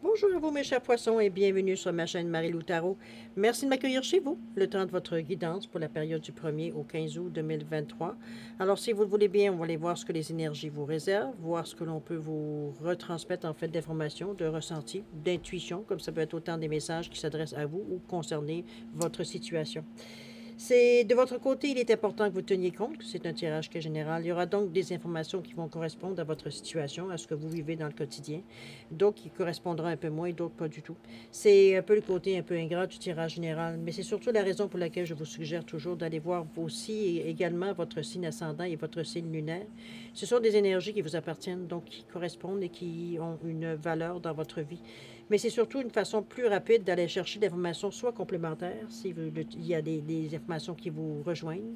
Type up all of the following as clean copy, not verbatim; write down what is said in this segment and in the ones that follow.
Bonjour à vous mes chers poissons et bienvenue sur ma chaîne Marie-Lou Tarot. Merci de m'accueillir chez vous, le temps de votre guidance pour la période du 1er au 15 août 2023. Alors si vous le voulez bien, on va aller voir ce que les énergies vous réservent, voir ce que l'on peut vous retransmettre en fait d'informations, de ressentis, d'intuition, comme ça peut être autant des messages qui s'adressent à vous ou concerner votre situation. C'est de votre côté, il est important que vous teniez compte que c'est un tirage qui est général. Il y aura donc des informations qui vont correspondre à votre situation, à ce que vous vivez dans le quotidien. D'autres qui correspondront un peu moins et d'autres pas du tout. C'est un peu le côté un peu ingrat du tirage général, mais c'est surtout la raison pour laquelle je vous suggère toujours d'aller voir aussi également votre signe ascendant et votre signe lunaire. Ce sont des énergies qui vous appartiennent, donc qui correspondent et qui ont une valeur dans votre vie. Mais c'est surtout une façon plus rapide d'aller chercher des informations, soit complémentaires, s'il y a des informations qui vous rejoignent,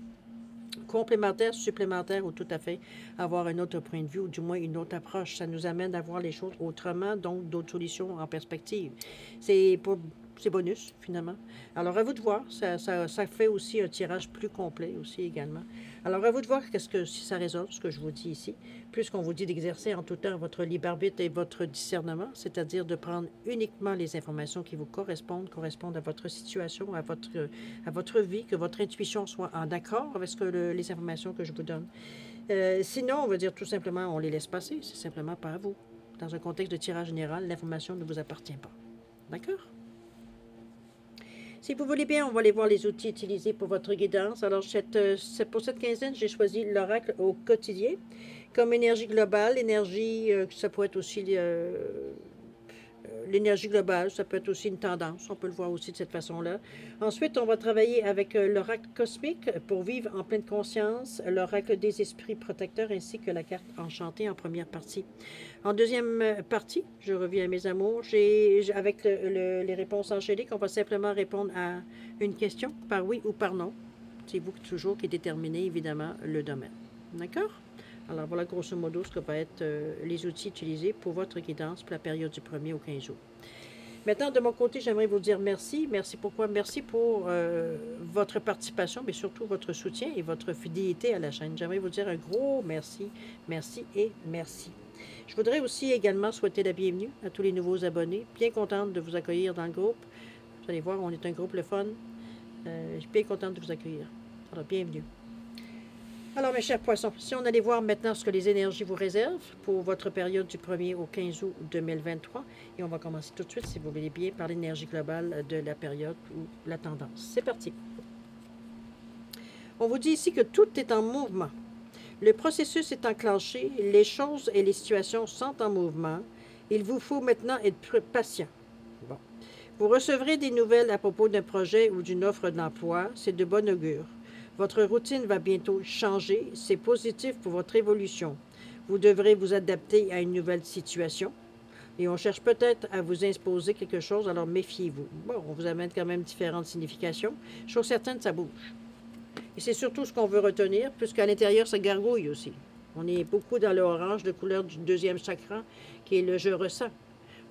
complémentaires, supplémentaires ou tout à fait avoir un autre point de vue ou du moins une autre approche. Ça nous amène à voir les choses autrement, donc d'autres solutions en perspective. C'est pour c'est bonus, finalement. Alors, à vous de voir. Ça fait aussi un tirage plus complet aussi également. Alors, à vous de voir si ça résonne, ce que je vous dis ici, puisqu'on vous dit d'exercer en tout temps votre libre arbitre et votre discernement, c'est-à-dire de prendre uniquement les informations qui vous correspondent à votre situation, à votre vie, que votre intuition soit en accord avec les informations que je vous donne. Sinon, on va dire tout simplement, on les laisse passer. C'est simplement pas à vous. Dans un contexte de tirage général, l'information ne vous appartient pas. D'accord? Si vous voulez bien, on va aller voir les outils utilisés pour votre guidance. Alors, pour cette quinzaine, j'ai choisi l'oracle au quotidien. Comme énergie globale, ça peut être aussi l'énergie globale, ça peut être aussi une tendance, on peut le voir aussi de cette façon-là. Ensuite, on va travailler avec l'oracle cosmique pour vivre en pleine conscience, l'oracle des esprits protecteurs ainsi que la carte enchantée en première partie. En deuxième partie, je reviens à mes amours, avec les réponses angéliques, on va simplement répondre à une question par oui ou par non. C'est vous toujours qui déterminez évidemment le domaine. D'accord? Alors voilà grosso modo ce que va être les outils utilisés pour votre guidance pour la période du 1er au 15 août. Maintenant, de mon côté, j'aimerais vous dire merci. Merci pourquoi? Merci pour votre participation, mais surtout votre soutien et votre fidélité à la chaîne. J'aimerais vous dire un gros merci, merci et merci. Je voudrais aussi également souhaiter la bienvenue à tous les nouveaux abonnés. Bien contente de vous accueillir dans le groupe. Vous allez voir, on est un groupe le fun. Je suis bien contente de vous accueillir. Alors, bienvenue. Alors, mes chers poissons, si on allait voir maintenant ce que les énergies vous réservent pour votre période du 1er au 15 août 2023, et on va commencer tout de suite, si vous voulez bien, par l'énergie globale de la période ou la tendance. C'est parti. On vous dit ici que tout est en mouvement. Le processus est enclenché, les choses et les situations sont en mouvement. Il vous faut maintenant être patient. Bon. Vous recevrez des nouvelles à propos d'un projet ou d'une offre d'emploi, c'est de bon augure. Votre routine va bientôt changer, c'est positif pour votre évolution. Vous devrez vous adapter à une nouvelle situation et on cherche peut-être à vous imposer quelque chose, alors méfiez-vous. Bon, on vous amène quand même différentes significations. Chose certaine, ça bouge. Et c'est surtout ce qu'on veut retenir, puisqu'à l'intérieur, ça gargouille aussi. On est beaucoup dans l'orange de couleur du deuxième chakra, qui est le je ressens.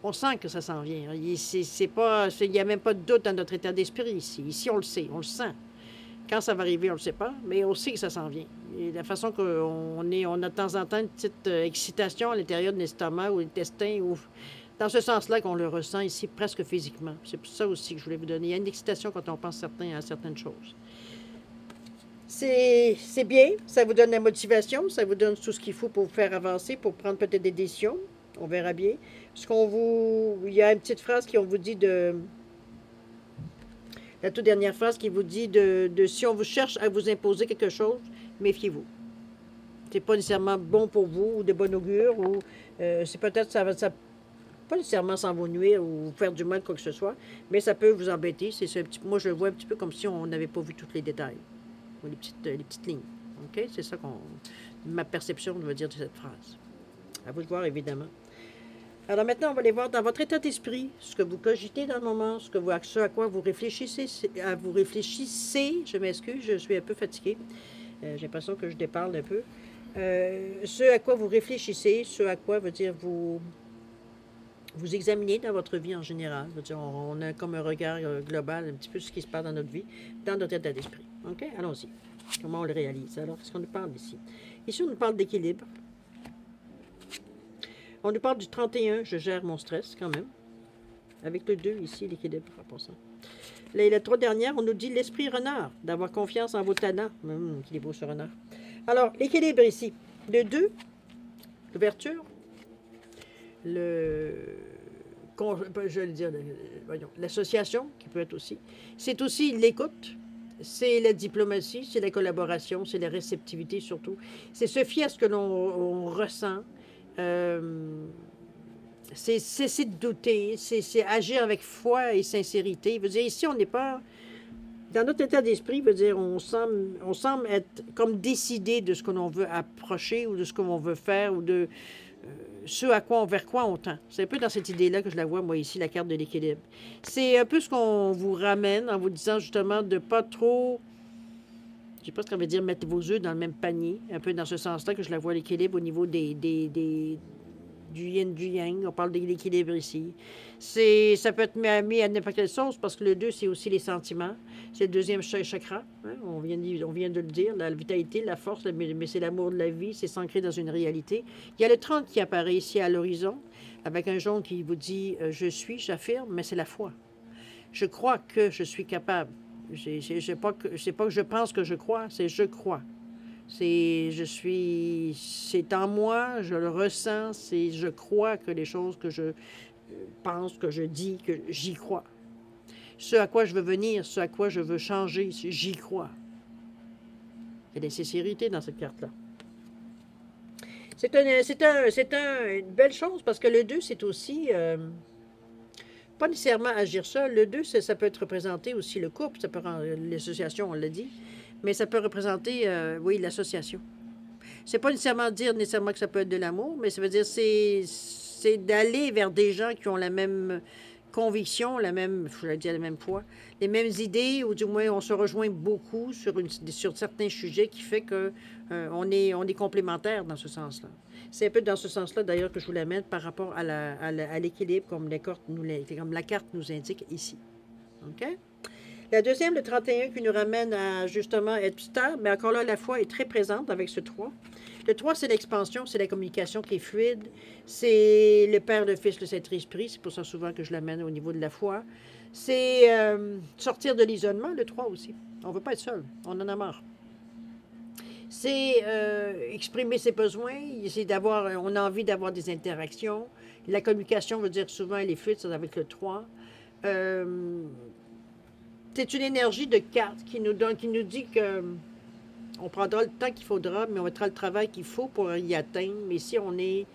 On sent que ça s'en vient. Il n'y a même pas de doute dans notre état d'esprit ici. Ici, on le sait, on le sent. Quand ça va arriver, on ne le sait pas, mais on sait que ça s'en vient. Et la façon on a de temps en temps une petite excitation à l'intérieur de l'estomac ou l'intestin, ou dans ce sens-là qu'on le ressent ici presque physiquement. C'est pour ça aussi que je voulais vous donner. Il y a une excitation quand on pense à certaines choses. C'est bien, ça vous donne la motivation, ça vous donne tout ce qu'il faut pour vous faire avancer, pour prendre peut-être des décisions. On verra bien. Il y a une petite phrase qu'on vous dit la toute dernière phrase qui vous dit si on vous cherche à vous imposer quelque chose, méfiez-vous. C'est pas nécessairement bon pour vous ou de bon augure, ou c'est peut-être ça pas nécessairement sans vous nuire ou vous faire du mal, quoi que ce soit, mais ça peut vous embêter. Moi, je le vois un petit peu comme si on n'avait pas vu tous les détails, ou les petites lignes. OK? C'est ça ma perception veut dire de cette phrase. À vous de voir, évidemment. Alors maintenant, on va aller voir dans votre état d'esprit, ce que vous cogitez dans le moment, ce à quoi vous réfléchissez, je m'excuse, je suis un peu fatiguée. J'ai l'impression que je déparle un peu. Ce à quoi vous réfléchissez, ce à quoi veut dire vous examinez dans votre vie en général. Veut dire, on a comme un regard global, un petit peu ce qui se passe dans notre vie, dans notre état d'esprit. OK? Allons-y. Comment on le réalise? Alors, qu'est-ce qu'on nous parle ici? Ici, on nous parle d'équilibre. On nous parle du 31, je gère mon stress quand même. avec le 2 ici, l'équilibre en passant. Les 3 dernières, on nous dit l'esprit renard, d'avoir confiance en vos talents. Qu'il est beau ce renard. Alors, l'équilibre ici. Le 2, l'ouverture. Je vais le dire, voyons, l'association, qui peut être aussi. C'est aussi l'écoute. C'est la diplomatie, c'est la collaboration, c'est la réceptivité surtout. C'est se fier à ce que l'on ressent. C'est cesser de douter, c'est agir avec foi et sincérité. Il veut dire, ici, on n'est pas... Dans notre état d'esprit, veut dire, on semble être comme décidé de ce que l'on veut approcher ou de ce que l'on veut faire ou de vers quoi on tend. C'est un peu dans cette idée-là que je la vois, moi, ici, la carte de l'équilibre. C'est un peu ce qu'on vous ramène en vous disant, justement, de pas trop... Je sais pas ce qu'on veut dire, mettre vos œufs dans le même panier. Un peu dans ce sens-là que je la vois, l'équilibre au niveau du yin, du yang. On parle de l'équilibre ici. Ça peut être mis à n'importe quelle sauce parce que le 2, c'est aussi les sentiments. C'est le deuxième chakra. Hein? On vient de le dire. La vitalité, la force, mais c'est l'amour de la vie. C'est s'ancrer dans une réalité. Il y a le 30 qui apparaît ici à l'horizon avec un jaune qui vous dit je suis, j'affirme, mais c'est la foi. Je crois que je suis capable. C'est pas que je pense que je crois, c'est je crois. C'est en moi, je le ressens, je crois que les choses que je pense, que je dis, que j'y crois. Ce à quoi je veux venir, ce à quoi je veux changer, j'y crois. Il y a des sincérités dans cette carte-là. C'est une belle chose parce que le 2, c'est aussi... pas nécessairement agir seul. Le 2, ça peut être représenté aussi le couple, ça peut l'association, on l'a dit, mais ça peut représenter, oui, l'association. C'est pas nécessairement dire que ça peut être de l'amour, mais ça veut dire c'est d'aller vers des gens qui ont la même conviction, la même foi, les mêmes idées, ou du moins on se rejoint beaucoup sur certains sujets qui fait que on est complémentaires dans ce sens-là. C'est un peu dans ce sens-là, d'ailleurs, que je vous l'amène par rapport à l'équilibre, comme la carte nous indique ici. OK? La deuxième, le 31, qui nous ramène à, justement, être stable, mais encore là, la foi est très présente avec ce 3. Le 3, c'est l'expansion, c'est la communication qui est fluide. C'est le Père, le Fils, le Saint-Esprit. C'est pour ça souvent que je l'amène au niveau de la foi. C'est sortir de l'isolement, le 3 aussi. On ne veut pas être seul. On en a marre. C'est exprimer ses besoins, on a envie d'avoir des interactions. La communication veut dire souvent elle est fluide, c'est avec le 3. C'est une énergie de carte qui nous dit que on prendra le temps qu'il faudra, mais on mettra le travail qu'il faut pour y atteindre. Mais si on est...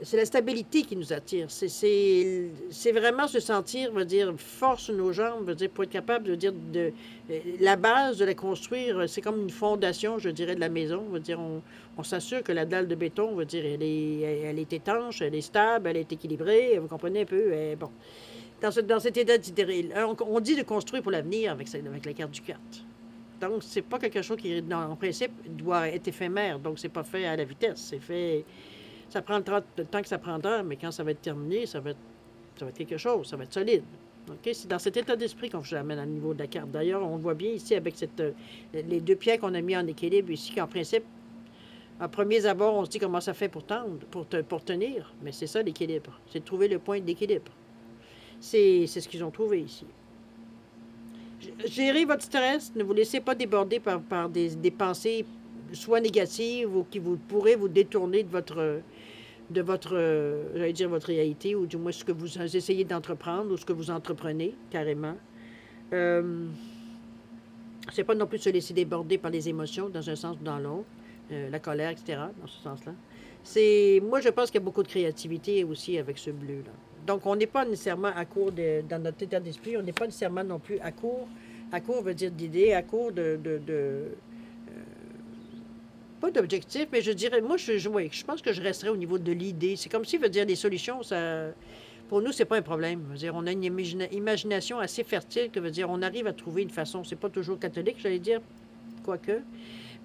c'est la stabilité qui nous attire. C'est vraiment se sentir, veut dire, force sur nos jambes, veut dire, pour être capable de dire, la base, de la construire, c'est comme une fondation, je dirais, de la maison. Veut dire, on s'assure que la dalle de béton, veut dire, elle est étanche, elle est stable, elle est équilibrée, vous comprenez un peu, bon. Dans cet état d'idée, on dit de construire pour l'avenir avec la carte du 4. Donc, c'est pas quelque chose qui, en principe, doit être éphémère. Donc, c'est pas fait à la vitesse. C'est fait... Ça prend le temps que ça prendra, mais quand ça va être terminé, ça va être quelque chose. Ça va être solide. Okay? C'est dans cet état d'esprit qu'on vous amène à niveau de la carte. D'ailleurs, on le voit bien ici avec les 2 pierres qu'on a mis en équilibre ici, qu'en principe, en premiers abords, on se dit comment ça fait pour tenir. Mais c'est ça, l'équilibre. C'est de trouver le point d'équilibre. C'est ce qu'ils ont trouvé ici. Gérez votre stress. Ne vous laissez pas déborder par des pensées soit négatives ou qui pourraient vous détourner de votre réalité, ou du moins ce que vous essayez d'entreprendre ou ce que vous entreprenez, carrément. C'est pas non plus se laisser déborder par les émotions dans un sens ou dans l'autre, la colère, etc., dans ce sens-là. Moi, je pense qu'il y a beaucoup de créativité aussi avec ce bleu-là. Donc, on n'est pas nécessairement à court dans notre état d'esprit, on n'est pas nécessairement non plus à court veut dire d'idées, à court pas d'objectif, mais je dirais, moi, je pense que je resterais au niveau de l'idée. C'est comme si, veut dire, les solutions, ça, pour nous, c'est pas un problème. Veut dire, on a une imagination assez fertile, que veut dire, on arrive à trouver une façon. C'est pas toujours catholique, j'allais dire, quoique,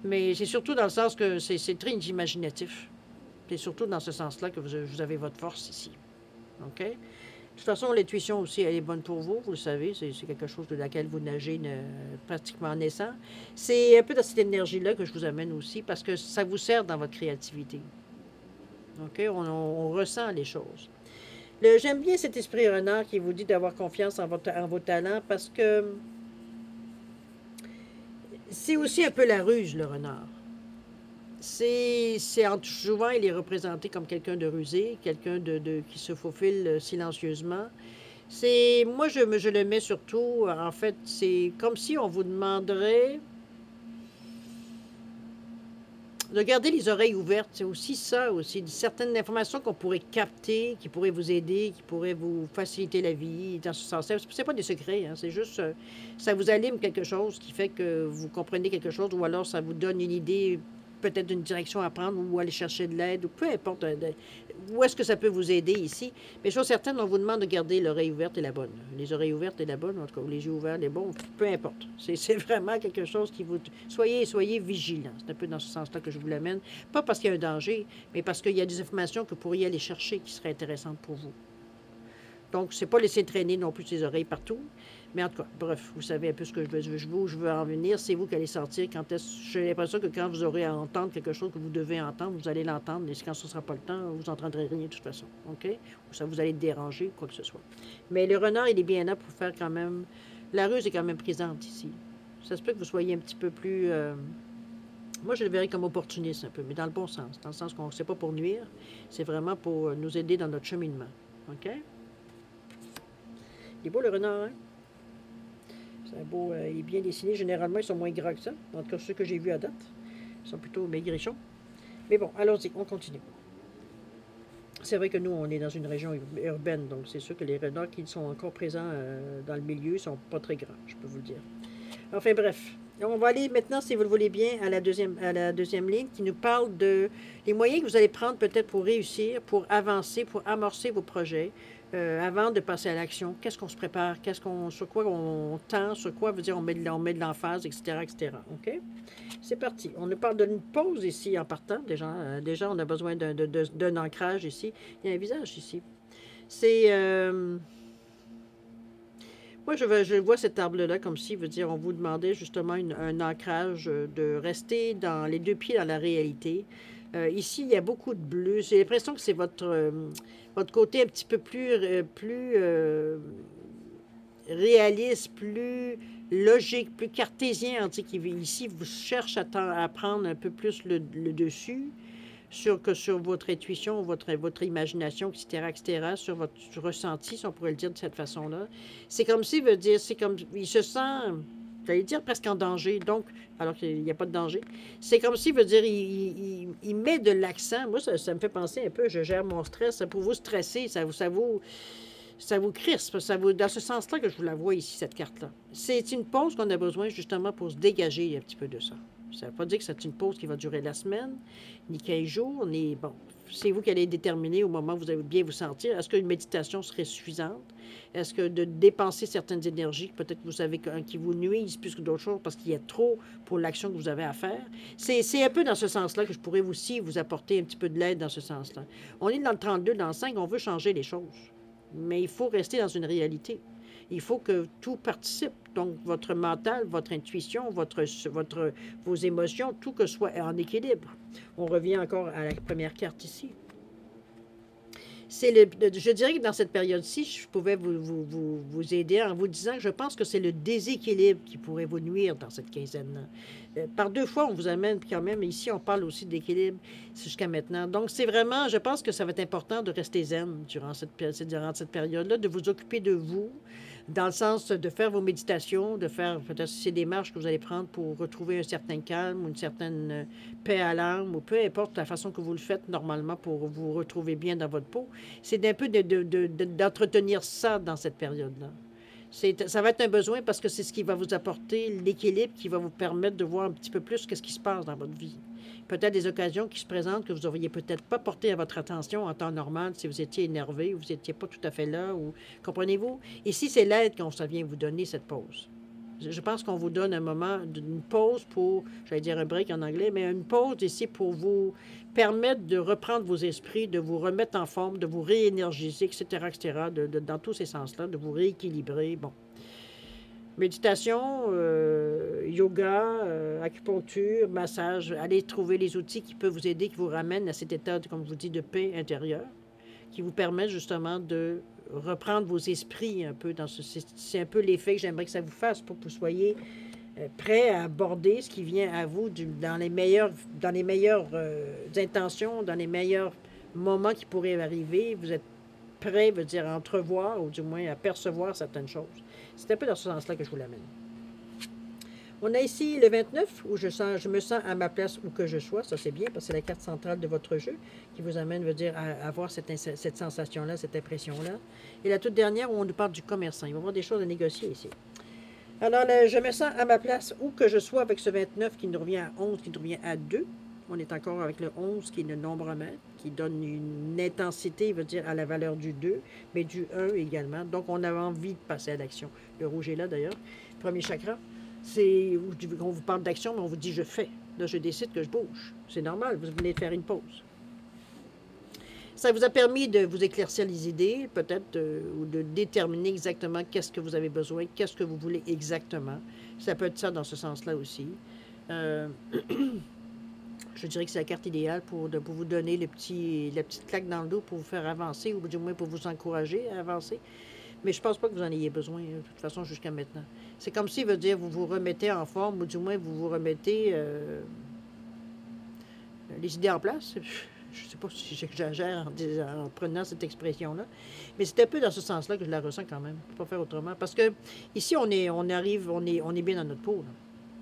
mais c'est surtout dans le sens que c'est très imaginatif. C'est surtout dans ce sens-là que vous avez votre force ici. OK? De toute façon, l'intuition aussi, elle est bonne pour vous, vous le savez, c'est quelque chose de laquelle vous nagez pratiquement en naissant. C'est un peu dans cette énergie-là que je vous amène aussi, parce que ça vous sert dans votre créativité. OK? On ressent les choses. J'aime bien cet esprit renard qui vous dit d'avoir confiance en vos talents parce que c'est aussi un peu la ruse, le renard. Souvent, il est représenté comme quelqu'un de rusé, quelqu'un qui se faufile silencieusement. Je le mets surtout, en fait, c'est comme si on vous demanderait de garder les oreilles ouvertes. C'est aussi ça, aussi, certaines informations qu'on pourrait capter, qui pourraient vous aider, qui pourraient vous faciliter la vie dans ce sens-là. C'est pas des secrets, hein, c'est juste, ça vous allume quelque chose qui fait que vous comprenez quelque chose, ou alors ça vous donne une idée peut-être d'une direction à prendre ou aller chercher de l'aide, ou peu importe où est-ce que ça peut vous aider ici. Mais chose certaine, on vous demande de garder l'oreille ouverte et la bonne. Les oreilles ouvertes et la bonne, en tout cas, les yeux ouverts, les bons, peu importe. C'est vraiment quelque chose qui vous... Soyez vigilants. C'est un peu dans ce sens-là que je vous l'amène. Pas parce qu'il y a un danger, mais parce qu'il y a des informations que vous pourriez aller chercher qui seraient intéressantes pour vous. Donc, c'est pas laisser traîner non plus ses oreilles partout. Mais en tout cas, bref, vous savez un peu ce que je veux en venir. C'est vous qui allez sortir quand j'ai l'impression que quand vous aurez à entendre quelque chose que vous devez entendre, vous allez l'entendre. Et quand ce ne sera pas le temps, vous n'entendrez rien de toute façon. OK? Ou ça vous allez déranger, quoi que ce soit. Mais le renard, il est bien là pour faire quand même... La ruse est quand même présente ici. Ça se peut que vous soyez un petit peu plus... Moi, je le verrais comme opportuniste un peu, mais dans le bon sens. Dans le sens qu'on ne sait pas pour nuire. C'est vraiment pour nous aider dans notre cheminement. OK? Il est beau, le renard, hein? C'est beau, il est bien dessiné. Généralement, ils sont moins gras que ça. En tout cas, ceux que j'ai vus à date. Ils sont plutôt maigrichons. Mais bon, allons-y, on continue. C'est vrai que nous, on est dans une région urbaine, donc c'est sûr que les renards qui sont encore présents dans le milieu ne sont pas très grands, je peux vous le dire. Enfin bref, on va aller maintenant, si vous le voulez bien, à la deuxième ligne qui nous parle de les moyens que vous allez prendre peut-être pour réussir, pour avancer, pour amorcer vos projets. Avant de passer à l'action, qu'est-ce qu'on se prépare, sur quoi on tend, sur quoi veut dire on met de l'emphase, etc., etc. OK? C'est parti. On nous parle d'une pause ici en partant. Déjà on a besoin d'un ancrage ici. Il y a un visage ici. C'est... moi, je vois cet arbre-là comme si, veut dire, on vous demandait justement un ancrage, de rester dans les deux pieds dans la réalité. Ici, il y a beaucoup de bleu. J'ai l'impression que c'est votre côté un petit peu plus réaliste, plus logique, plus cartésien, qui ici vous cherche à prendre un peu plus le dessus que sur votre intuition, votre imagination, etc., etc., sur votre ressenti, si on pourrait le dire de cette façon-là. C'est comme s'il veut dire, c'est comme, il se sent, j'allais dire presque en danger, donc, alors qu'il n'y a pas de danger. C'est comme s'il veut dire, il met de l'accent. Moi, ça me fait penser un peu, je gère mon stress. Pour vous stresser, ça vous crispe. Dans ce sens-là que je vous la vois ici, cette carte-là. C'est une pause qu'on a besoin justement pour se dégager un petit peu de ça. Ça ne veut pas dire que c'est une pause qui va durer la semaine, ni 15 jours, ni... Bon, c'est vous qui allez déterminer au moment où vous allez bien vous sentir. Est-ce qu'une méditation serait suffisante? Est-ce que de dépenser certaines énergies, peut-être que vous savez qui vous nuisent plus que d'autres choses parce qu'il y a trop pour l'action que vous avez à faire? C'est un peu dans ce sens-là que je pourrais aussi vous apporter un petit peu de l'aide dans ce sens-là. On est dans le 32, dans le 5, on veut changer les choses. Mais il faut rester dans une réalité. Il faut que tout participe. Donc, votre mental, votre intuition, vos émotions, tout que soit en équilibre. On revient encore à la première carte ici. Je dirais que dans cette période-ci, je pouvais vous aider en vous disant que je pense que c'est le déséquilibre qui pourrait vous nuire dans cette quinzaine-là. Par deux fois, on vous amène quand même, ici, on parle aussi d'équilibre jusqu'à maintenant. Donc, c'est vraiment, je pense que ça va être important de rester zen durant cette période-là, de vous occuper de vous, dans le sens de faire vos méditations, de faire peut-être ces démarches que vous allez prendre pour retrouver un certain calme ou une certaine paix à l'âme, ou peu importe la façon que vous le faites normalement pour vous retrouver bien dans votre peau. C'est un peu d'entretenir ça dans cette période-là. Ça va être un besoin parce que c'est ce qui va vous apporter l'équilibre qui va vous permettre de voir un petit peu plus ce qui se passe dans votre vie. Peut-être des occasions qui se présentent que vous n'auriez peut-être pas porté à votre attention en temps normal si vous étiez énervé ou vous n'étiez pas tout à fait là. Comprenez-vous? Ici, c'est l'aide qu'on vient vous donner, cette pause. Je pense qu'on vous donne un moment, une pause pour, j'allais dire un break en anglais, mais une pause ici pour vous permettre de reprendre vos esprits, de vous remettre en forme, de vous réénergiser, etc., etc., dans tous ces sens-là, de vous rééquilibrer. Bon. Méditation, yoga, acupuncture, massage. Allez trouver les outils qui peuvent vous aider, qui vous ramènent à cet état, comme je vous dis, de paix intérieure, qui vous permettent justement de reprendre vos esprits un peu. C'est un peu l'effet que j'aimerais que ça vous fasse pour que vous soyez prêt à aborder ce qui vient à vous dans les meilleures intentions, dans les meilleurs moments qui pourraient arriver. Vous êtes prêt, veut dire, à entrevoir ou du moins à percevoir certaines choses. C'est un peu dans ce sens-là que je vous l'amène. On a ici le 29, où je me sens à ma place où que je sois. Ça, c'est bien, parce que c'est la carte centrale de votre jeu qui vous amène, veut dire, à avoir cette sensation-là, cette impression-là. Et la toute dernière, où on nous parle du commerçant. Il va y avoir des choses à négocier ici. Alors, je me sens à ma place où que je sois avec ce 29 qui nous revient à 11, qui nous revient à 2. On est encore avec le 11 qui est le nombre maître, qui donne une intensité, veut dire, à la valeur du 2, mais du 1 également. Donc, on a envie de passer à l'action. Le rouge est là, d'ailleurs. Premier chakra. C'est on vous parle d'action, mais on vous dit je fais. Là, je décide que je bouge. C'est normal, vous venez de faire une pause. Ça vous a permis de vous éclaircir les idées, peut-être, ou de déterminer exactement qu'est-ce que vous avez besoin, qu'est-ce que vous voulez exactement. Ça peut être ça dans ce sens-là aussi. Je dirais que c'est la carte idéale pour vous donner la petite claque dans le dos pour vous faire avancer, ou du moins pour vous encourager à avancer. Mais je ne pense pas que vous en ayez besoin, de toute façon, jusqu'à maintenant. C'est comme si, veut dire, vous vous remettez en forme, ou du moins, vous vous remettez les idées en place. Je ne sais pas si j'exagère en prenant cette expression-là, mais c'est un peu dans ce sens-là que je la ressens quand même. Je ne peux pas faire autrement. Parce que ici, on est bien dans notre peau, là.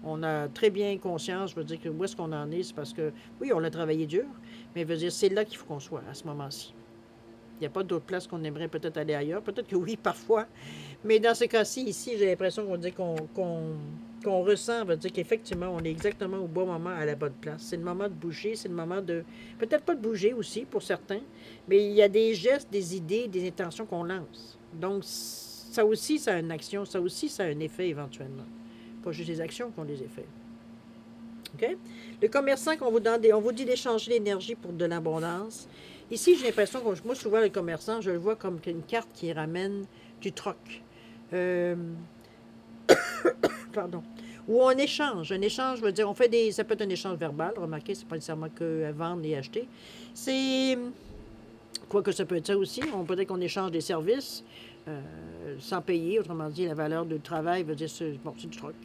On a très bien conscience, je veux dire, que où est-ce qu'on en est, c'est parce que, oui, on a travaillé dur, mais je veux dire, c'est là qu'il faut qu'on soit, à ce moment-ci. Il n'y a pas d'autre place qu'on aimerait peut-être aller ailleurs. Peut-être que oui, parfois. Mais dans ce cas-ci, ici, j'ai l'impression qu'on dit qu'on ressent, veut dire qu'effectivement, on est exactement au bon moment, à la bonne place. C'est le moment de bouger, c'est le moment de... Peut-être pas de bouger aussi, pour certains, mais il y a des gestes, des idées, des intentions qu'on lance. Donc, ça aussi, ça a une action, ça aussi, ça a un effet éventuellement. Pas juste les actions qui ont des effets. OK? Le commerçant, qu'on vous donne on vous dit d'échanger l'énergie pour de l'abondance. Ici, j'ai l'impression que moi, souvent, le commerçant, je le vois comme une carte qui ramène du troc. Pardon. Ou on échange. Un échange, je veux dire, ça peut être un échange verbal. Remarquez, c'est pas nécessairement que vendre et acheter. C'est... Quoique ça peut être ça aussi. Peut-être qu'on échange des services sans payer. Autrement dit, la valeur du travail veut dire, c'est du troc.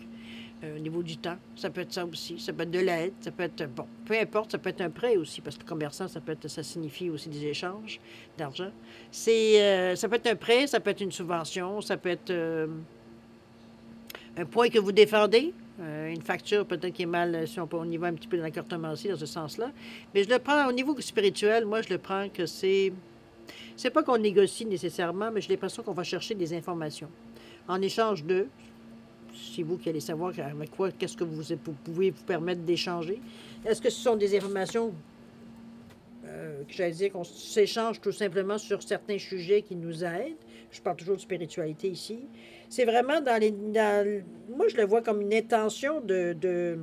Au niveau du temps, ça peut être ça aussi. Ça peut être de l'aide, ça peut être, bon, peu importe, ça peut être un prêt aussi, parce que le commerçant, ça signifie aussi des échanges d'argent. Ça peut être un prêt, ça peut être une subvention, ça peut être un point que vous défendez, une facture peut-être qui est mal, si on y va un petit peu dans l'accortement aussi, dans ce sens-là. Mais je le prends, au niveau spirituel, moi, je le prends que c'est pas qu'on négocie nécessairement, mais j'ai l'impression qu'on va chercher des informations. En échange de... C'est vous qui allez savoir avec quoi, qu'est-ce que vous pouvez vous permettre d'échanger. Est-ce que ce sont des informations que j'allais dire qu'on s'échange tout simplement sur certains sujets qui nous aident? Je parle toujours de spiritualité ici. C'est vraiment moi, je le vois comme une intention de...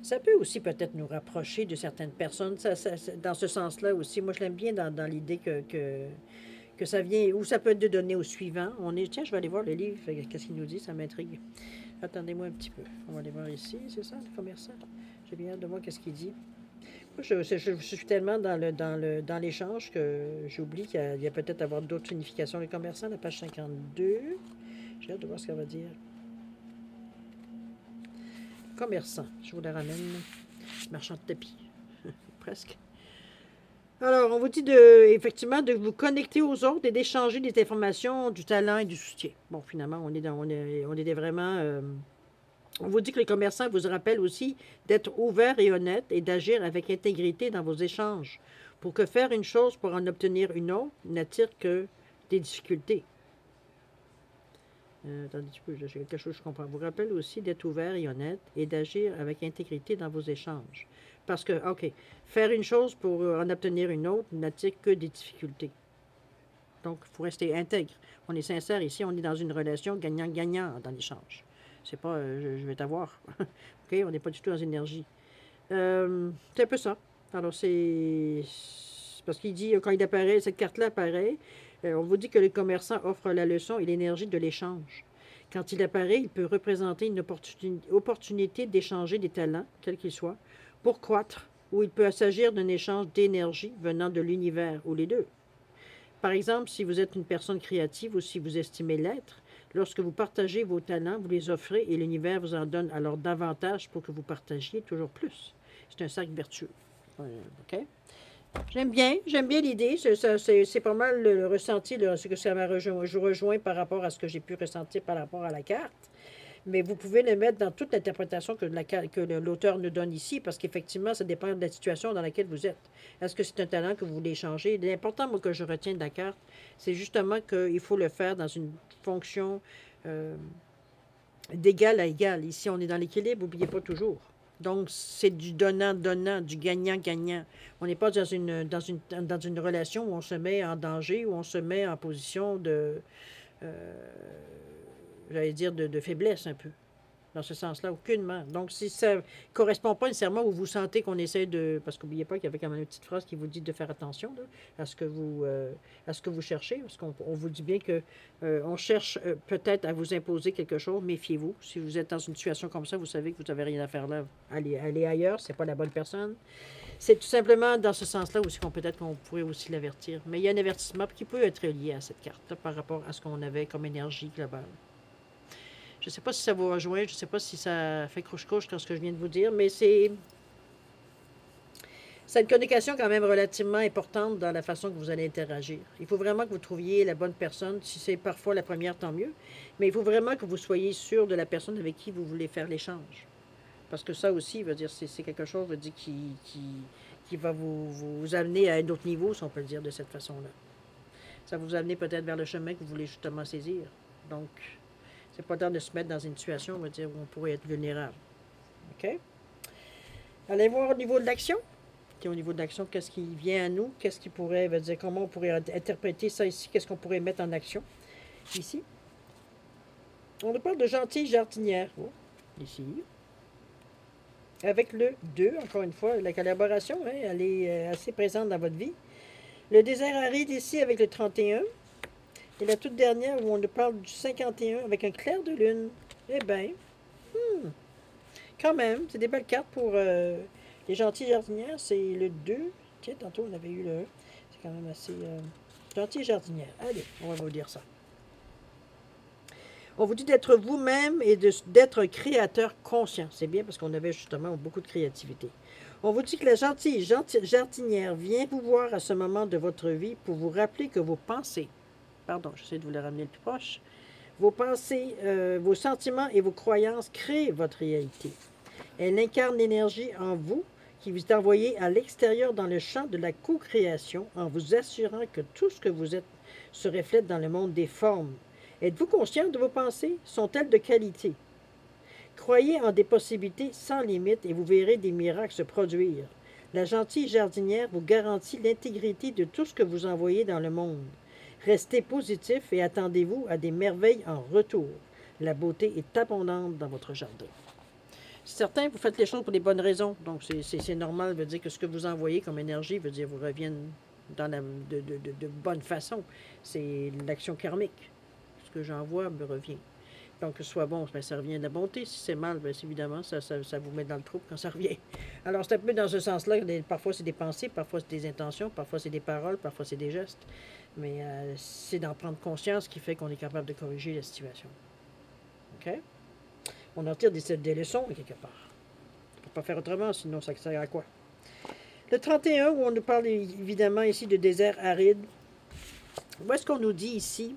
Ça peut aussi peut-être nous rapprocher de certaines personnes. Dans ce sens-là aussi, moi, je l'aime bien dans l'idée que ça vient, ou ça peut être de donner au suivant. Tiens, je vais aller voir le livre, qu'est-ce qu'il nous dit, ça m'intrigue. Attendez-moi un petit peu. On va aller voir ici, c'est ça, le commerçant? J'ai bien hâte de voir qu'est-ce qu'il dit. Moi, je suis tellement dans l'échange que j'oublie qu'il y a peut-être avoir d'autres significations. Le commerçant, la page 52. J'ai hâte de voir ce qu'elle va dire. Commerçant, je vous la ramène. Marchand de tapis, presque. Alors, on vous dit effectivement de vous connecter aux autres et d'échanger des informations, du talent et du soutien. Bon, finalement, on est vraiment... on vous dit que les commerçants vous rappellent aussi d'être ouvert et honnête et d'agir avec intégrité dans vos échanges pour que faire une chose pour en obtenir une autre n'attire que des difficultés. Attendez un petit peu, j'ai quelque chose que je comprends. Vous rappelle aussi d'être ouvert et honnête et d'agir avec intégrité dans vos échanges. Parce que, OK, faire une chose pour en obtenir une autre n'attire que des difficultés. Donc, il faut rester intègre. On est sincère ici, on est dans une relation gagnant-gagnant dans l'échange. C'est pas je vais t'avoir. OK, on n'est pas du tout dans l'énergie. C'est un peu ça. Alors, c'est parce qu'il dit, quand il apparaît, cette carte-là apparaît, on vous dit que le commerçant offre la leçon et l'énergie de l'échange. Quand il apparaît, il peut représenter une opportunité d'échanger des talents, quels qu'ils soient, pour croître ou il peut s'agir d'un échange d'énergie venant de l'univers, ou les deux. Par exemple, si vous êtes une personne créative ou si vous estimez l'être, lorsque vous partagez vos talents, vous les offrez et l'univers vous en donne alors davantage pour que vous partagiez toujours plus. C'est un cercle vertueux. OK? J'aime bien l'idée. C'est pas mal le ressenti, ce que ça m'a rejoint par rapport à ce que j'ai pu ressentir par rapport à la carte. Mais vous pouvez le mettre dans toute l'interprétation que l'auteur nous donne ici, parce qu'effectivement, ça dépend de la situation dans laquelle vous êtes. Est-ce que c'est un talent que vous voulez changer? L'important, moi, que je retiens de la carte, c'est justement qu'il faut le faire dans une fonction d'égal à égal. Ici, on est dans l'équilibre, n'oubliez pas toujours. Donc, c'est du donnant-donnant, du gagnant-gagnant. On n'est pas dans une relation où on se met en danger, où on se met en position de... j'allais dire, de faiblesse un peu, dans ce sens-là, aucunement. Donc, si ça ne correspond pas nécessairement où vous sentez qu'on essaie de... Parce qu'oubliez pas qu'il y avait quand même une petite phrase qui vous dit de faire attention là, à ce que vous cherchez, parce qu'on vous dit bien que on cherche peut-être à vous imposer quelque chose, méfiez-vous. Si vous êtes dans une situation comme ça, vous savez que vous n'avez rien à faire là. Allez ailleurs, c'est pas la bonne personne. C'est tout simplement dans ce sens-là aussi peut-être qu'on pourrait aussi l'avertir. Mais il y a un avertissement qui peut être lié à cette carte par rapport à ce qu'on avait comme énergie globale. Je ne sais pas si ça vous rejoint, je ne sais pas si ça fait croche-croche dans ce que je viens de vous dire, mais c'est une communication quand même relativement importante dans la façon que vous allez interagir. Il faut vraiment que vous trouviez la bonne personne. Si c'est parfois la première, tant mieux. Mais il faut vraiment que vous soyez sûr de la personne avec qui vous voulez faire l'échange. Parce que ça aussi, veut dire, c'est quelque chose veut dire, qui va vous amener à un autre niveau, si on peut le dire de cette façon-là. Ça va vous amener peut-être vers le chemin que vous voulez justement saisir. Donc, c'est pas le temps de se mettre dans une situation, on va dire, où on pourrait être vulnérable. OK? Allez voir au niveau de l'action. Au niveau de l'action, qu'est-ce qui vient à nous? Qu'est-ce qui pourrait, veut dire, comment on pourrait interpréter ça ici? Qu'est-ce qu'on pourrait mettre en action? Ici. On nous parle de gentille jardinière. Oh, ici. Avec le 2, encore une fois, la collaboration, hein, elle est assez présente dans votre vie. Le désert aride ici avec le 31. Et la toute dernière où on nous parle du 51 avec un clair de lune. Eh bien, quand même, c'est des belles cartes pour les gentilles jardinières. C'est le 2. Tiens, tantôt on avait eu le 1. C'est quand même assez gentilles jardinières. Allez, on va vous dire ça. On vous dit d'être vous-même et d'être un créateur conscient. C'est bien parce qu'on avait justement beaucoup de créativité. On vous dit que la gentille jardinière vient vous voir à ce moment de votre vie pour vous rappeler que vos pensées, pardon, j'essaie de vous la ramener le plus proche, vos pensées, vos sentiments et vos croyances créent votre réalité. Elle incarne l'énergie en vous qui vous est envoyée à l'extérieur dans le champ de la co-création en vous assurant que tout ce que vous êtes se reflète dans le monde des formes. Êtes-vous conscient de vos pensées? Sont-elles de qualité? Croyez en des possibilités sans limite et vous verrez des miracles se produire. La gentille jardinière vous garantit l'intégrité de tout ce que vous envoyez dans le monde. Restez positif et attendez-vous à des merveilles en retour. La beauté est abondante dans votre jardin. Certains, vous faites les choses pour les bonnes raisons. Donc, c'est normal, veut dire que ce que vous envoyez comme énergie, veut dire vous revienne de bonne façon. C'est l'action karmique. Ce que j'envoie me revient. Donc, que ce soit bon, ça revient de la bonté. Si c'est mal, bien évidemment, ça vous met dans le trouble quand ça revient. Alors, c'est un peu dans ce sens-là. Parfois, c'est des pensées, parfois, c'est des intentions, parfois, c'est des paroles, parfois, c'est des gestes. Mais c'est d'en prendre conscience qui fait qu'on est capable de corriger la situation. OK? On en tire des leçons, quelque part. On ne peut pas faire autrement, sinon ça sert à quoi? Le 31, où on nous parle évidemment ici de désert aride. Où est-ce qu'on nous dit ici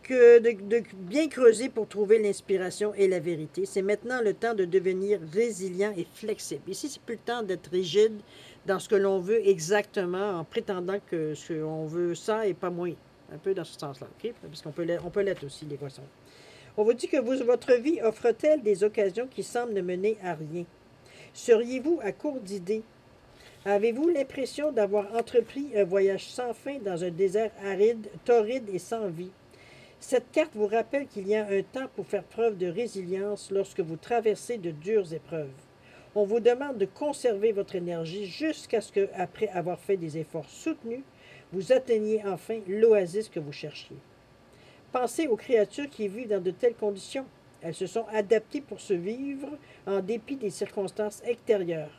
que de bien creuser pour trouver l'inspiration et la vérité? C'est maintenant le temps de devenir résilient et flexible. Ici, c'est plus le temps d'être rigide dans ce que l'on veut exactement, en prétendant que ce qu'on veut ça et pas moins. Un peu dans ce sens-là, OK? Parce qu'on peut l'être aussi, les poissons. On vous dit que votre vie offre-t-elle des occasions qui semblent ne mener à rien? Seriez-vous à court d'idées? Avez-vous l'impression d'avoir entrepris un voyage sans fin dans un désert aride, torride et sans vie? Cette carte vous rappelle qu'il y a un temps pour faire preuve de résilience lorsque vous traversez de dures épreuves. On vous demande de conserver votre énergie jusqu'à ce que, après avoir fait des efforts soutenus, vous atteigniez enfin l'oasis que vous cherchiez. Pensez aux créatures qui vivent dans de telles conditions. Elles se sont adaptées pour se vivre en dépit des circonstances extérieures.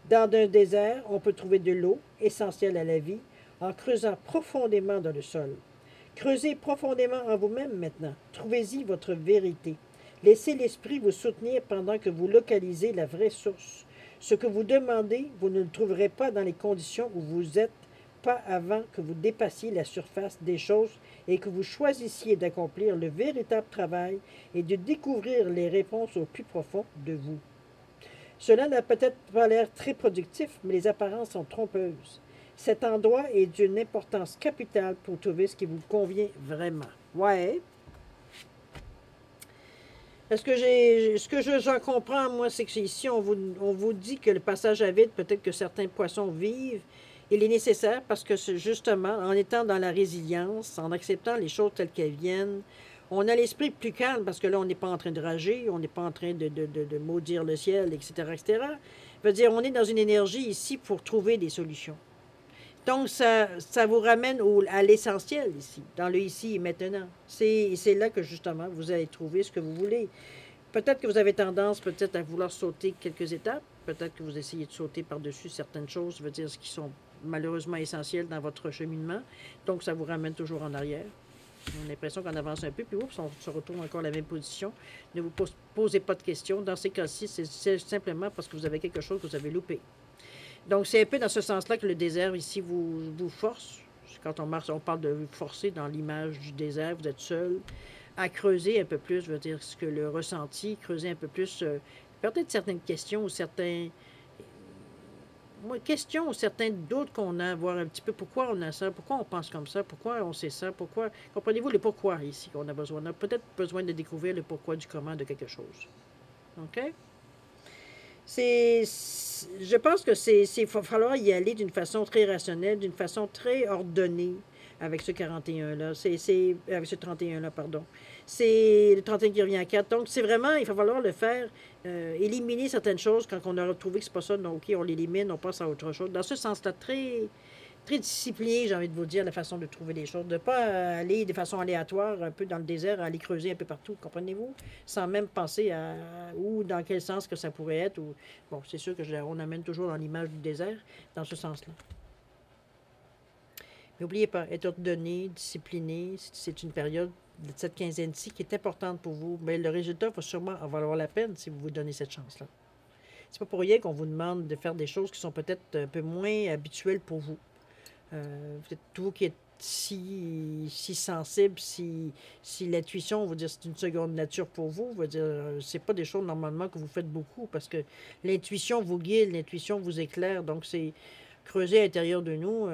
Dans un désert, on peut trouver de l'eau, essentielle à la vie, en creusant profondément dans le sol. Creusez profondément en vous-même maintenant. Trouvez-y votre vérité. Laissez l'esprit vous soutenir pendant que vous localisez la vraie source. Ce que vous demandez, vous ne le trouverez pas dans les conditions où vous êtes, pas avant que vous dépassiez la surface des choses et que vous choisissiez d'accomplir le véritable travail et de découvrir les réponses au plus profond de vous. Cela n'a peut-être pas l'air très productif, mais les apparences sont trompeuses. Cet endroit est d'une importance capitale pour trouver ce qui vous convient vraiment. Ouais. Est-ce que j'en comprends, moi, c'est que ici, on vous dit que le passage à vide, peut-être que certains poissons vivent, il est nécessaire parce que justement, en étant dans la résilience, en acceptant les choses telles qu'elles viennent, on a l'esprit plus calme parce que là, on n'est pas en train de rager, on n'est pas en train de maudire le ciel, etc., etc. Je veux dire, on est dans une énergie ici pour trouver des solutions. Donc, ça vous ramène à l'essentiel ici, dans le ici et maintenant. C'est là que, justement, vous allez trouver ce que vous voulez. Peut-être que vous avez tendance, peut-être, à vouloir sauter quelques étapes. Peut-être que vous essayez de sauter par-dessus certaines choses, je veux dire, ce qui sont malheureusement essentielles dans votre cheminement. Donc, ça vous ramène toujours en arrière. On a l'impression qu'on avance un peu, puis oups, on se retrouve encore à la même position. Ne vous posez pas de questions. Dans ces cas-ci, c'est simplement parce que vous avez quelque chose que vous avez loupé. Donc, c'est un peu dans ce sens-là que le désert, ici, vous force. Quand on marche, on parle de forcer dans l'image du désert. Vous êtes seul à creuser un peu plus, je veux dire, ce que le ressenti, creuser un peu plus, peut-être certaines questions ou certains doutes qu'on a, voir un petit peu pourquoi on a ça, pourquoi on pense comme ça, pourquoi on sait ça, pourquoi... Comprenez-vous le pourquoi ici qu'on a besoin? On a peut-être besoin de découvrir le pourquoi du comment de quelque chose. OK? Je pense que il va falloir y aller d'une façon très rationnelle, d'une façon très ordonnée avec ce 41-là. Avec ce 31-là, pardon. C'est le 31 qui revient à 4. Donc, c'est vraiment, il va falloir le faire, éliminer certaines choses quand on aura trouvé que c'est pas ça. Donc, OK, on l'élimine, on passe à autre chose. Dans ce sens-là, très discipliné, j'ai envie de vous dire, la façon de trouver les choses. De ne pas aller de façon aléatoire, un peu dans le désert, aller creuser un peu partout, comprenez-vous? Sans même penser à où, dans quel sens que ça pourrait être. Ou... Bon, c'est sûr on amène toujours dans l'image du désert, dans ce sens-là. Mais n'oubliez pas, être ordonné, discipliné, c'est une période de cette quinzaine-ci qui est importante pour vous. Mais le résultat va sûrement en valoir la peine si vous vous donnez cette chance-là. C'est pas pour rien qu'on vous demande de faire des choses qui sont peut-être un peu moins habituelles pour vous. Vous êtes vous qui êtes si sensible, si l'intuition, on va dire, c'est une seconde nature pour vous, on va dire, c'est pas des choses normalement que vous faites beaucoup parce que l'intuition vous guide, l'intuition vous éclaire, donc c'est creuser à l'intérieur de nous,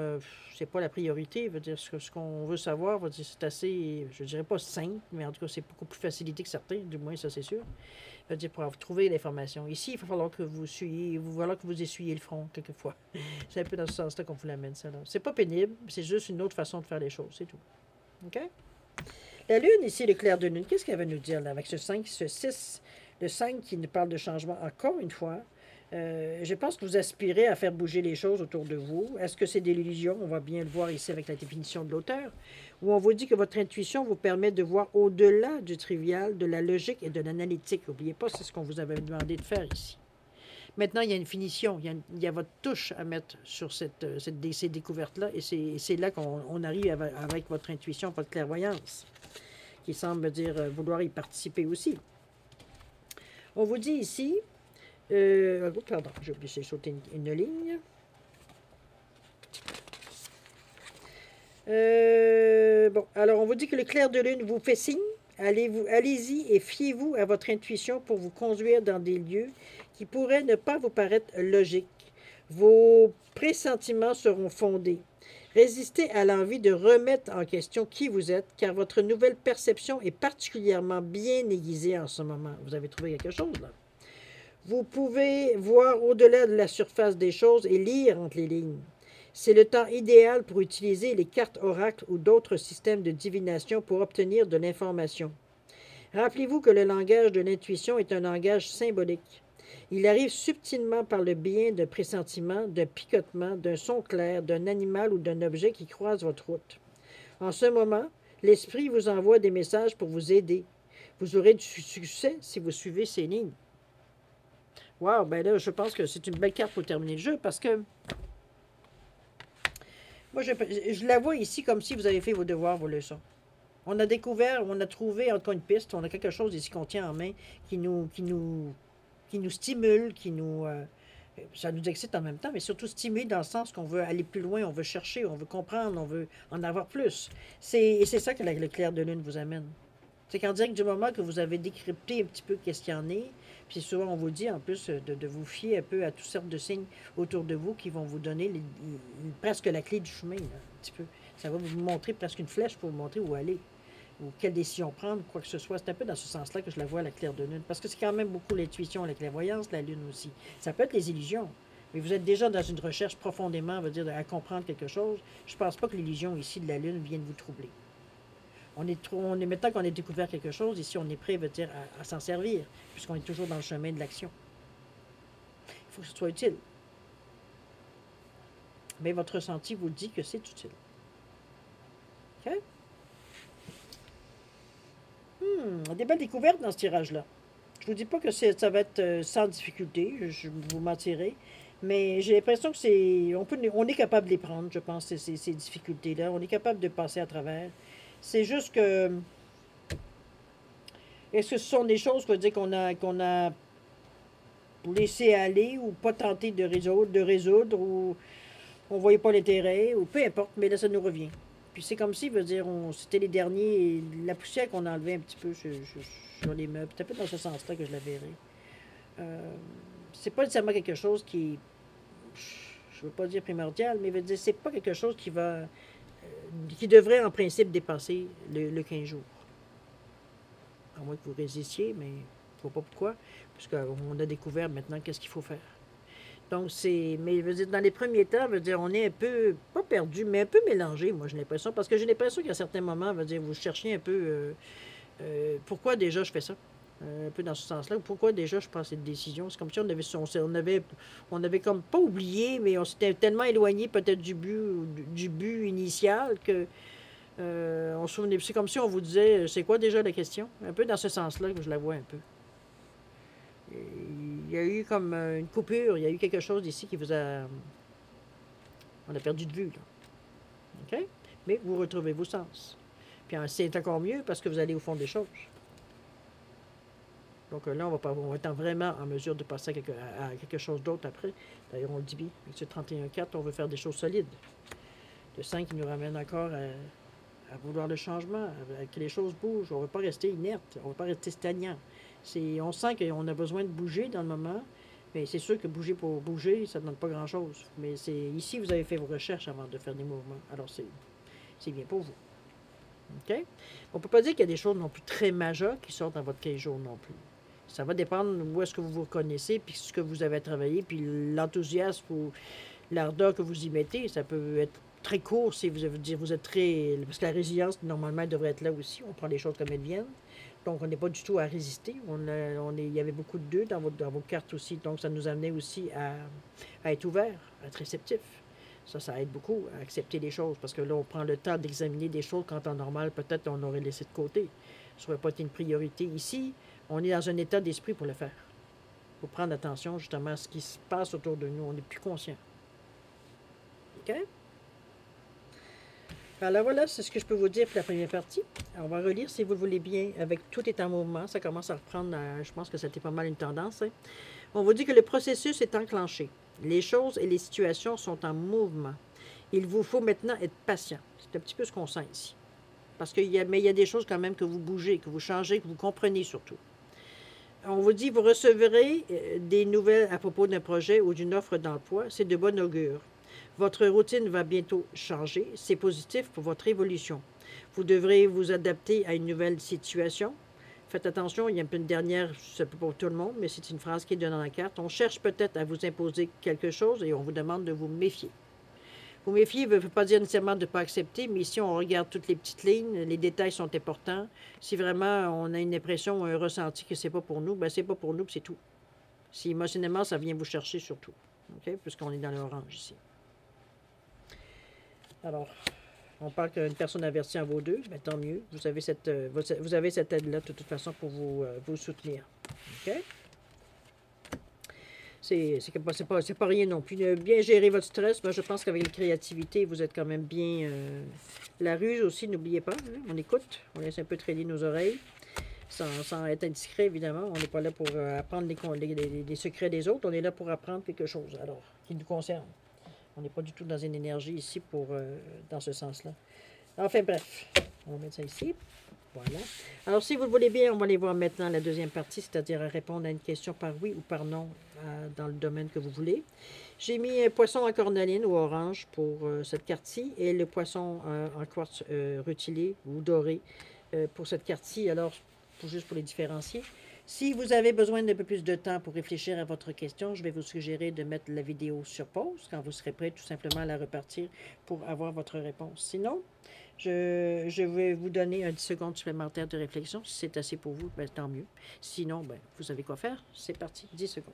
c'est pas la priorité, veut dire, ce qu'on veut savoir, veut dire, c'est assez, je dirais pas simple, mais en tout cas, c'est beaucoup plus facilité que certains, du moins, ça c'est sûr. Veut dire, pour trouver l'information. Ici, il va falloir que vous essuyez le front, quelquefois. C'est un peu dans ce sens-là qu'on vous l'amène, ça. C'est pas pénible, c'est juste une autre façon de faire les choses, c'est tout. OK? La Lune, ici, le clair de Lune, qu'est-ce qu'elle va nous dire, là, avec ce 5, ce 6, le 5 qui nous parle de changement, encore une fois. Je pense que vous aspirez à faire bouger les choses autour de vous. Est-ce que c'est de l'illusion? On va bien le voir ici avec la définition de l'auteur. Où on vous dit que votre intuition vous permet de voir au-delà du trivial, de la logique et de l'analytique. N'oubliez pas, c'est ce qu'on vous avait demandé de faire ici. Maintenant, il y a une finition, il y a votre touche à mettre sur ces découvertes-là, et c'est là qu'on arrive avec votre intuition, votre clairvoyance, qui semble dire vouloir y participer aussi. On vous dit ici... pardon, j'ai oublié de sauter une ligne. Bon, alors on vous dit que le clair de lune vous fait signe. Allez-y et fiez-vous à votre intuition pour vous conduire dans des lieux qui pourraient ne pas vous paraître logiques. Vos pressentiments seront fondés. Résistez à l'envie de remettre en question qui vous êtes, car votre nouvelle perception est particulièrement bien aiguisée en ce moment. Vous avez trouvé quelque chose, là? Vous pouvez voir au-delà de la surface des choses et lire entre les lignes. C'est le temps idéal pour utiliser les cartes oracles ou d'autres systèmes de divination pour obtenir de l'information. Rappelez-vous que le langage de l'intuition est un langage symbolique. Il arrive subtilement par le biais d'un pressentiment, d'un picotement, d'un son clair, d'un animal ou d'un objet qui croise votre route. En ce moment, l'esprit vous envoie des messages pour vous aider. Vous aurez du succès si vous suivez ces lignes. Wow, ben là, je pense que c'est une belle carte pour terminer le jeu parce que moi, je la vois ici comme si vous avez fait vos devoirs, vos leçons. On a découvert, on a trouvé encore une piste, on a quelque chose ici qu'on tient en main qui nous stimule, ça nous excite en même temps, mais surtout stimule dans le sens qu'on veut aller plus loin, on veut chercher, on veut comprendre, on veut en avoir plus. Et c'est ça que le clair de lune vous amène. C'est qu'en direct du moment que vous avez décrypté un petit peu qu'est-ce qu'il y en est, puis souvent on vous dit en plus de vous fier un peu à toutes sortes de signes autour de vous qui vont vous donner presque la clé du chemin, là, un petit peu. Ça va vous montrer presque une flèche pour vous montrer où aller ou quelle décision prendre, quoi que ce soit. C'est un peu dans ce sens-là que je la vois, la claire de lune. Parce que c'est quand même beaucoup l'intuition, la clairvoyance, la lune aussi. Ça peut être les illusions. Mais vous êtes déjà dans une recherche profondément, on va dire, à comprendre quelque chose. Je ne pense pas que l'illusion ici de la lune vienne vous troubler. Maintenant qu'on a découvert quelque chose, ici on est prêt, veut dire, à s'en servir, puisqu'on est toujours dans le chemin de l'action. Il faut que ce soit utile. Mais votre ressenti vous dit que c'est utile. OK? Des belles découvertes dans ce tirage-là. Je ne vous dis pas que ça va être sans difficulté, je vous mentirai, mais j'ai l'impression que on est capable de les prendre, je pense, ces difficultés-là. On est capable de passer à travers. C'est juste que, est-ce que ce sont des choses qu'on a laissé aller ou pas tenté de résoudre ou on ne voyait pas l'intérêt ou peu importe, mais là ça nous revient. Puis c'est comme si, veut dire, c'était les derniers, la poussière qu'on enlevait un petit peu sur les meubles. C'est un peu dans ce sens-là que je la verrais. C'est pas nécessairement quelque chose je veux pas dire primordial, mais veut dire, c'est pas quelque chose qui devrait en principe dépasser le 15 jours. À moins que vous résistiez, mais je ne vois pas pourquoi, puisqu'on a découvert maintenant qu'est-ce qu'il faut faire. Donc, mais je veux dire, dans les premiers temps, veut dire, on est un peu, pas perdu, mais un peu mélangé, moi, j'ai l'impression. Parce que j'ai l'impression qu'à certains moments, veut dire, vous cherchiez un peu pourquoi déjà je fais ça. Un peu dans ce sens-là. Pourquoi déjà je prends cette décision? C'est comme si on avait comme pas oublié, mais on s'était tellement éloigné peut-être du but initial que on se souvenait. C'est comme si on vous disait, c'est quoi déjà la question? Un peu dans ce sens-là que je la vois un peu. Il y a eu comme une coupure, il y a eu quelque chose ici qui vous a... On a perdu de vue, là. OK? Mais vous retrouvez vos sens. Puis c'est encore mieux parce que vous allez au fond des choses. Donc là, on va être vraiment en mesure de passer à quelque chose d'autre après. D'ailleurs, on le dit bien. Avec ce 31-4, on veut faire des choses solides. Le 5 qui nous ramène encore à vouloir le changement, que les choses bougent. On ne veut pas rester inerte, on ne veut pas rester stagnant. On sent qu'on a besoin de bouger dans le moment, mais c'est sûr que bouger pour bouger, ça ne donne pas grand-chose. Mais ici, vous avez fait vos recherches avant de faire des mouvements. Alors, c'est bien pour vous. OK? On ne peut pas dire qu'il y a des choses non plus très majeures qui sortent dans votre 15 jours non plus. Ça va dépendre où est-ce que vous vous reconnaissez, puis ce que vous avez travaillé, puis l'enthousiasme ou l'ardeur que vous y mettez. Ça peut être très court si vous êtes très... Parce que la résilience, normalement, elle devrait être là aussi. On prend les choses comme elles viennent. Donc, on n'est pas du tout à résister. Il y avait beaucoup de deux dans vos cartes aussi. Donc, ça nous amenait aussi à être ouvert, à être réceptif. Ça aide beaucoup à accepter les choses. Parce que là, on prend le temps d'examiner des choses quand en normal, peut-être on aurait laissé de côté. Ça n'aurait pas été une priorité. Ici, on est dans un état d'esprit pour le faire. Il faut prendre attention justement à ce qui se passe autour de nous. On est plus conscient. OK? Alors voilà, c'est ce que je peux vous dire pour la première partie. Alors, on va relire si vous le voulez bien. Avec tout est en mouvement, ça commence à reprendre, je pense que c'était pas mal une tendance. Hein. On vous dit que le processus est enclenché. Les choses et les situations sont en mouvement. Il vous faut maintenant être patient. C'est un petit peu ce qu'on sent ici. Parce qu'il y a des choses quand même que vous bougez, que vous changez, que vous comprenez surtout. On vous dit, vous recevrez des nouvelles à propos d'un projet ou d'une offre d'emploi. C'est de bon augure. Votre routine va bientôt changer. C'est positif pour votre évolution. Vous devrez vous adapter à une nouvelle situation. Faites attention, il y a une dernière, c'est pas pour tout le monde, mais c'est une phrase qui est donnée dans la carte. On cherche peut-être à vous imposer quelque chose et on vous demande de vous méfier. Vous méfier ne veut pas dire nécessairement de ne pas accepter, mais ici, on regarde toutes les petites lignes, les détails sont importants. Si vraiment on a une impression ou un ressenti que c'est pas pour nous, ben c'est pas pour nous, c'est tout. Si émotionnellement, ça vient vous chercher surtout, OK? Puisqu'on est dans l'orange ici. Alors, on parle qu'une personne avertie en vaut deux, mais tant mieux. Vous avez cette aide-là de toute façon pour vous soutenir. OK? C'est pas rien non plus. Bien gérer votre stress, moi je pense qu'avec la créativité, vous êtes quand même bien... la ruse aussi, n'oubliez pas, hein, on écoute, on laisse un peu traîner nos oreilles, sans être indiscret évidemment. On n'est pas là pour apprendre les secrets des autres, on est là pour apprendre quelque chose, alors, qui nous concerne. On n'est pas du tout dans une énergie ici pour dans ce sens-là. Enfin bref, on va mettre ça ici. Voilà. Alors, si vous le voulez bien, on va aller voir maintenant la deuxième partie, c'est-à-dire à répondre à une question par oui ou par non dans le domaine que vous voulez. J'ai mis un poisson en cornaline ou orange pour cette carte-ci et le poisson en quartz rutilé ou doré pour cette carte-ci, alors juste pour les différencier. Si vous avez besoin d'un peu plus de temps pour réfléchir à votre question, je vais vous suggérer de mettre la vidéo sur pause quand vous serez prêt tout simplement à la repartir pour avoir votre réponse. Sinon, je vais vous donner un 10 secondes supplémentaires de réflexion. Si c'est assez pour vous, ben, tant mieux. Sinon, ben, vous savez quoi faire. C'est parti, 10 secondes.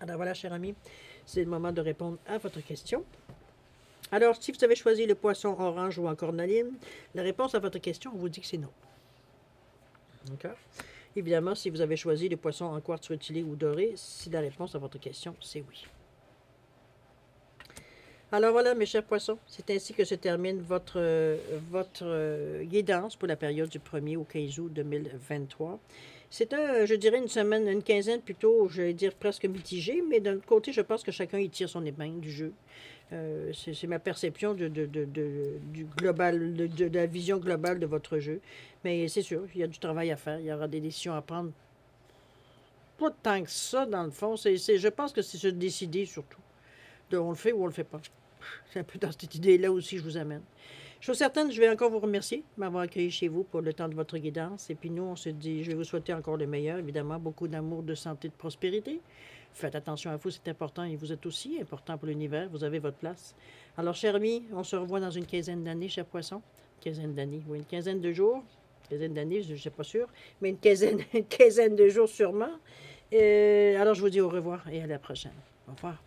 Alors voilà, cher ami, c'est le moment de répondre à votre question. Alors, si vous avez choisi le poisson orange ou en cornaline, la réponse à votre question, on vous dit que c'est non. D'accord? Évidemment, si vous avez choisi le poisson en quartz rutilé ou doré, si la réponse à votre question, c'est oui. Alors voilà, mes chers poissons, c'est ainsi que se termine votre guidance pour la période du 1er au 15 août 2023. C'est je dirais, une semaine, une quinzaine plutôt, je vais dire presque mitigée, mais d'un autre côté, je pense que chacun y tire son épingle du jeu. C'est ma perception du global, de la vision globale de votre jeu. Mais c'est sûr, il y a du travail à faire, il y aura des décisions à prendre. Pas tant que ça, dans le fond. Je pense que c'est se décider surtout. On le fait ou on le fait pas. C'est un peu dans cette idée-là aussi que je vous amène. Je suis certaine, je vais encore vous remercier de m'avoir accueilli chez vous pour le temps de votre guidance. Et puis nous, on se dit, je vais vous souhaiter encore le meilleur, évidemment, beaucoup d'amour, de santé, de prospérité. Faites attention à vous, c'est important et vous êtes aussi important pour l'univers. Vous avez votre place. Alors, chers amis, on se revoit dans une quinzaine d'années, cher poisson. Une quinzaine d'années, oui, une quinzaine de jours. Une quinzaine d'années, je ne suis pas sûre, mais une quinzaine de jours sûrement. Alors, je vous dis au revoir et à la prochaine. Au revoir.